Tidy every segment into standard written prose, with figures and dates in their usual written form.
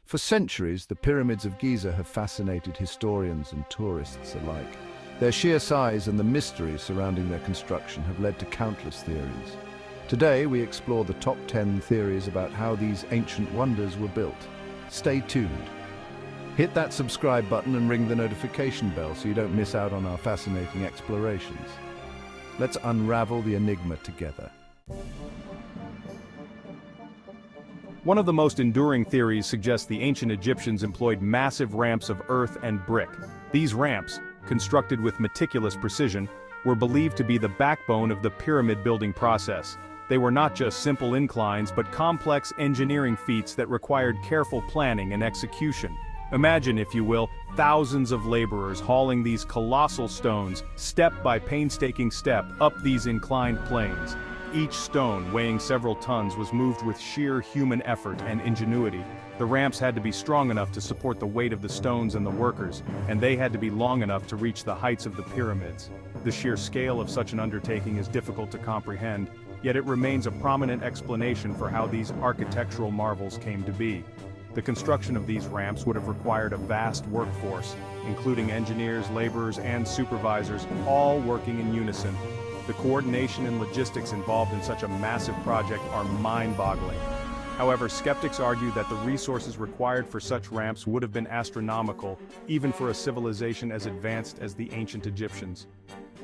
For centuries, the pyramids of Giza have fascinated historians and tourists alike. Their sheer size and the mystery surrounding their construction have led to countless theories. Today, we explore the top 10 theories about how these ancient wonders were built. Stay tuned. Hit that subscribe button and ring the notification bell so you don't miss out on our fascinating explorations. Let's unravel the enigma together. One of the most enduring theories suggests the ancient Egyptians employed massive ramps of earth and brick. These ramps, constructed with meticulous precision, were believed to be the backbone of the pyramid building process. They were not just simple inclines but complex engineering feats that required careful planning and execution. Imagine, if you will, thousands of laborers hauling these colossal stones, step by painstaking step, up these inclined planes. Each stone, weighing several tons, was moved with sheer human effort and ingenuity. The ramps had to be strong enough to support the weight of the stones and the workers, and they had to be long enough to reach the heights of the pyramids. The sheer scale of such an undertaking is difficult to comprehend, yet it remains a prominent explanation for how these architectural marvels came to be. The construction of these ramps would have required a vast workforce, including engineers, laborers, and supervisors, all working in unison. The coordination and logistics involved in such a massive project are mind-boggling. However, skeptics argue that the resources required for such ramps would have been astronomical, even for a civilization as advanced as the ancient Egyptians.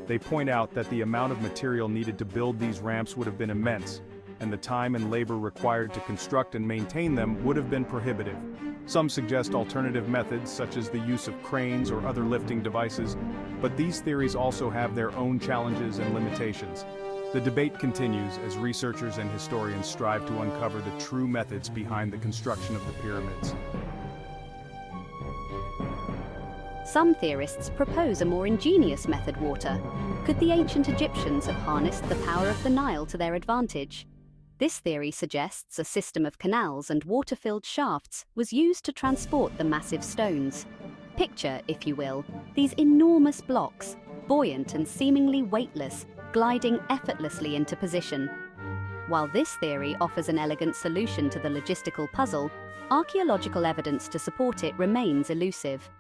They point out that the amount of material needed to build these ramps would have been immense, and the time and labor required to construct and maintain them would have been prohibitive. Some suggest alternative methods, such as the use of cranes or other lifting devices, but these theories also have their own challenges and limitations. The debate continues as researchers and historians strive to uncover the true methods behind the construction of the pyramids. Some theorists propose a more ingenious method. Water. Could the ancient Egyptians have harnessed the power of the Nile to their advantage? This theory suggests a system of canals and water-filled shafts was used to transport the massive stones. Picture, if you will, these enormous blocks, buoyant and seemingly weightless, gliding effortlessly into position. While this theory offers an elegant solution to the logistical puzzle, archaeological evidence to support it remains elusive.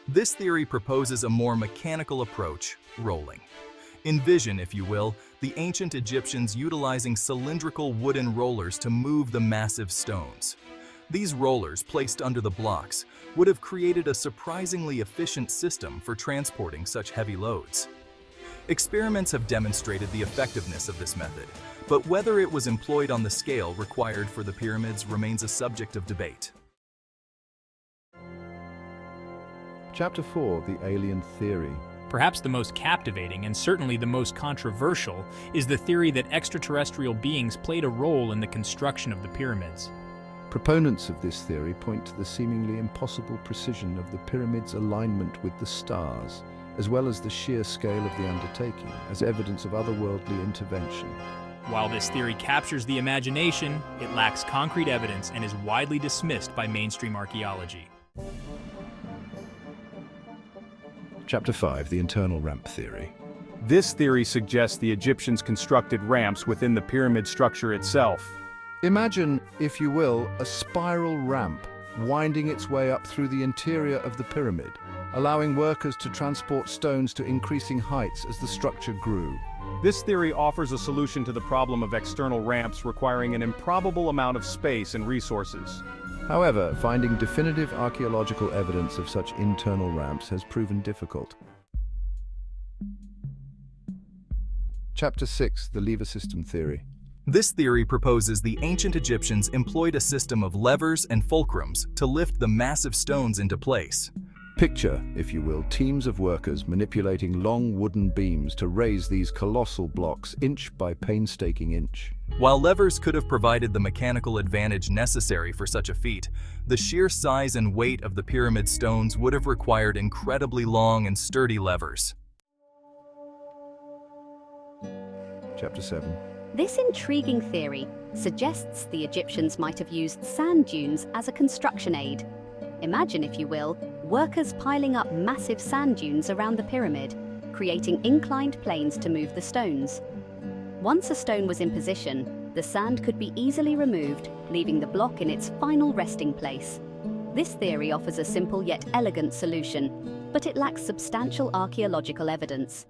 This theory proposes a more mechanical approach, rolling. Envision, if you will, the ancient Egyptians utilizing cylindrical wooden rollers to move the massive stones. These rollers, placed under the blocks, would have created a surprisingly efficient system for transporting such heavy loads. Experiments have demonstrated the effectiveness of this method, but whether it was employed on the scale required for the pyramids remains a subject of debate. Chapter 4, the alien theory. Perhaps the most captivating and certainly the most controversial is the theory that extraterrestrial beings played a role in the construction of the pyramids. Proponents of this theory point to the seemingly impossible precision of the pyramids' alignment with the stars, as well as the sheer scale of the undertaking, as evidence of otherworldly intervention. While this theory captures the imagination, it lacks concrete evidence and is widely dismissed by mainstream archaeology. Chapter 5, the internal ramp theory. This theory suggests the Egyptians constructed ramps within the pyramid structure itself. Imagine, if you will, a spiral ramp winding its way up through the interior of the pyramid, allowing workers to transport stones to increasing heights as the structure grew. This theory offers a solution to the problem of external ramps requiring an improbable amount of space and resources. However, finding definitive archaeological evidence of such internal ramps has proven difficult. Chapter 6, the lever system theory. This theory proposes the ancient Egyptians employed a system of levers and fulcrums to lift the massive stones into place. Picture, if you will, teams of workers manipulating long wooden beams to raise these colossal blocks inch by painstaking inch. While levers could have provided the mechanical advantage necessary for such a feat, the sheer size and weight of the pyramid stones would have required incredibly long and sturdy levers. Chapter 7. This intriguing theory suggests the Egyptians might have used sand dunes as a construction aid. Imagine, if you will, workers piling up massive sand dunes around the pyramid, creating inclined planes to move the stones. Once a stone was in position, The sand could be easily removed, leaving the block in its final resting place. This theory offers a simple yet elegant solution, but it lacks substantial archaeological evidence.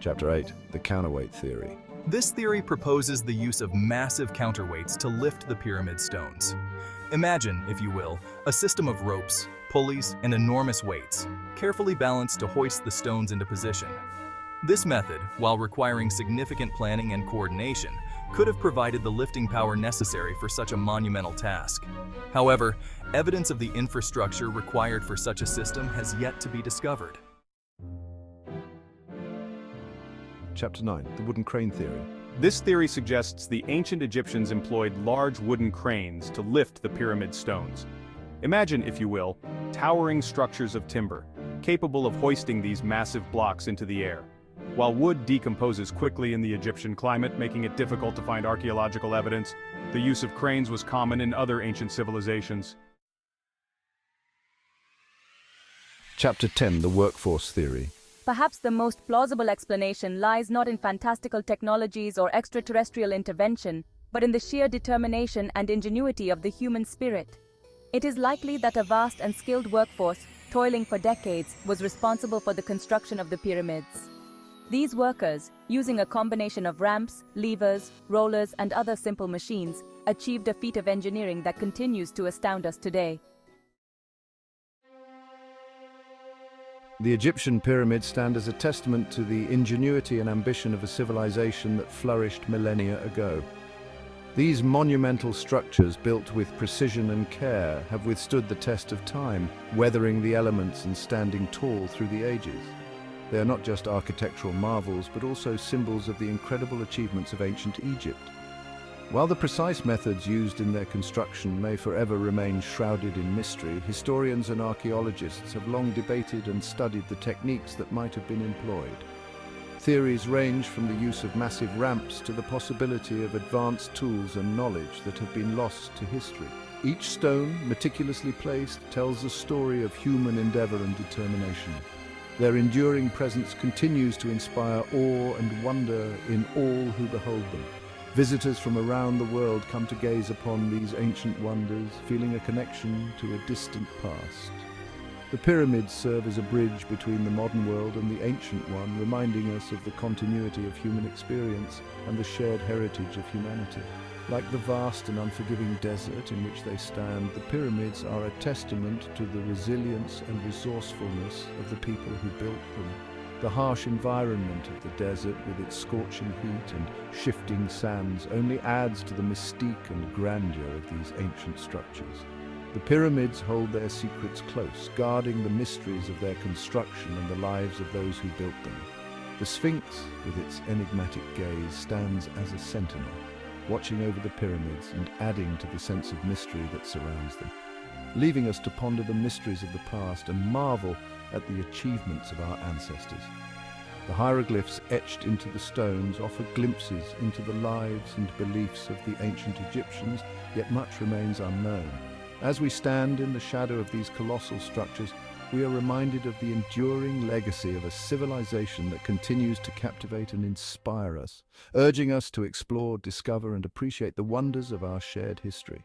Chapter 8. The counterweight theory. This theory proposes the use of massive counterweights to lift the pyramid stones. Imagine, if you will, a system of ropes, pulleys, and enormous weights, carefully balanced to hoist the stones into position. This method, while requiring significant planning and coordination, could have provided the lifting power necessary for such a monumental task. However, evidence of the infrastructure required for such a system has yet to be discovered. Chapter 9. The wooden crane theory. This theory suggests the ancient Egyptians employed large wooden cranes to lift the pyramid stones. Imagine, if you will, towering structures of timber, capable of hoisting these massive blocks into the air. While wood decomposes quickly in the Egyptian climate, making it difficult to find archaeological evidence, the use of cranes was common in other ancient civilizations. Chapter 10. The workforce theory. Perhaps the most plausible explanation lies not in fantastical technologies or extraterrestrial intervention, but in the sheer determination and ingenuity of the human spirit. It is likely that a vast and skilled workforce, toiling for decades, was responsible for the construction of the pyramids. These workers, using a combination of ramps, levers, rollers, and other simple machines, achieved a feat of engineering that continues to astound us today. The Egyptian pyramids stand as a testament to the ingenuity and ambition of a civilization that flourished millennia ago. These monumental structures, built with precision and care, have withstood the test of time, weathering the elements and standing tall through the ages. They are not just architectural marvels, but also symbols of the incredible achievements of ancient Egypt. While the precise methods used in their construction may forever remain shrouded in mystery, historians and archaeologists have long debated and studied the techniques that might have been employed. Theories range from the use of massive ramps to the possibility of advanced tools and knowledge that have been lost to history. Each stone, meticulously placed, tells a story of human endeavor and determination. Their enduring presence continues to inspire awe and wonder in all who behold them. Visitors from around the world come to gaze upon these ancient wonders, feeling a connection to a distant past. The pyramids serve as a bridge between the modern world and the ancient one, reminding us of the continuity of human experience and the shared heritage of humanity. Like the vast and unforgiving desert in which they stand, the pyramids are a testament to the resilience and resourcefulness of the people who built them. The harsh environment of the desert, with its scorching heat and shifting sands, only adds to the mystique and grandeur of these ancient structures. The pyramids hold their secrets close, guarding the mysteries of their construction and the lives of those who built them. The Sphinx, with its enigmatic gaze, stands as a sentinel, watching over the pyramids and adding to the sense of mystery that surrounds them, leaving us to ponder the mysteries of the past and marvel at the achievements of our ancestors. The hieroglyphs etched into the stones offer glimpses into the lives and beliefs of the ancient Egyptians, yet much remains unknown. As we stand in the shadow of these colossal structures, we are reminded of the enduring legacy of a civilization that continues to captivate and inspire us, urging us to explore, discover, and appreciate the wonders of our shared history.